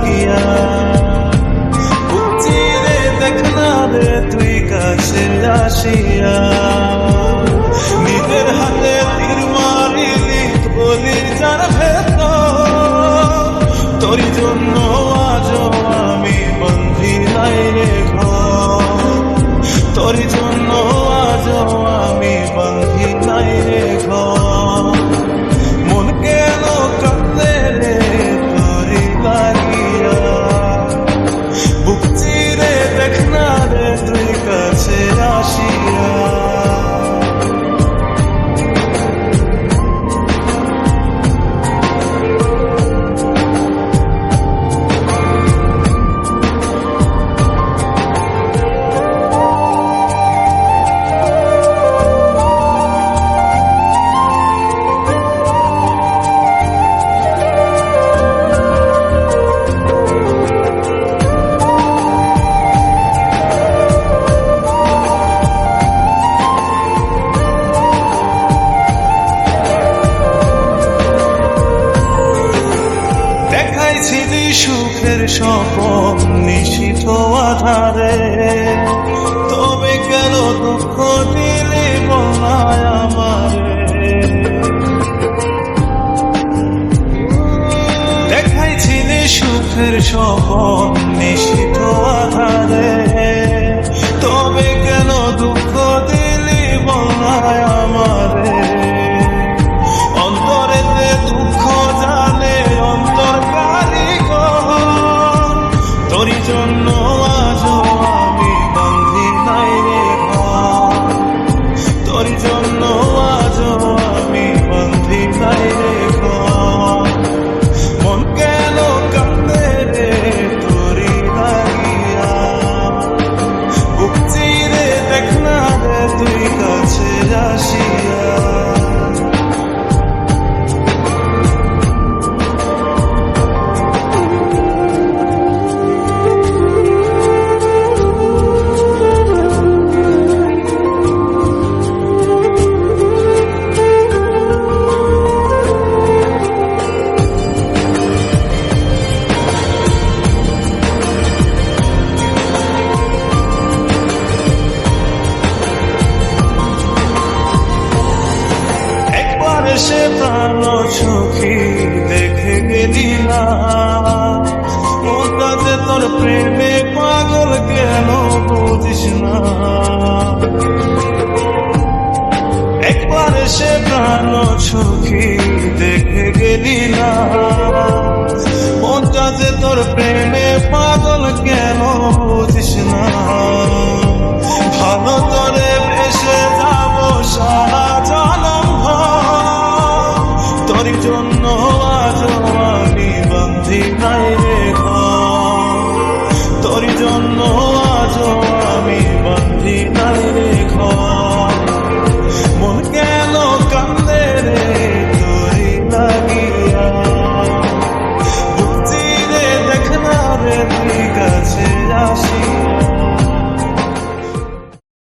লাগিয়া চিরে দেখ না রে তুই কাছে আসিয়া নিজের হাতে তীর মারিলি গলির যার ভেতর তোর জন্য আজও আমি বন্ধি নাই রে ঘর তোর জন্য আজও আমি বন্ধি নাই রে ঘর মন কেন কাঁদে রে তোরি লাগিয়া বুক চিরে দেখ না রে তুই কাছে আসিয়া দেখাইছিলি সুখের স্বপন নিশিথ আধারে তবে কেন দুঃখ দিলি বলায় আমারে দেখাইছিলি সুখের স্বপন নিশিথ আধারে তবে কেন দুঃখ দিলি বলায় আমারে অন্তরেতে দুঃখ জানে অন্তর কারিগর তোরই জন্য আজও আমি বন্ধি নাই রে ঘর তোরই জন্য আজও আমি বন্ধি নাই রে ঘর মন কেন কাঁদে রে তোরি লাগিয়া বুক চিরে দেখ না রে তুই কাছে আসিয়া সে প্রাণ সখী দেখে গেলি না ওটাতে তোর প্রেমে পাগল কেন বুঝিস না একবার সে প্রাণ সখী দেখে গেলি না ওটাতে তোর প্রেমে পাগল কেন বুঝিস না ভালো তোরে ভেসে যাবো সারা জনম তোর জন্য আজও আমি বন্ধি নাই রে ঘর তোর জন্য আজও আমি বন্ধি নাই রে ঘর মন কেন কাঁদে রে তোরি লাগিয়া বুক চিরে দেখ না রে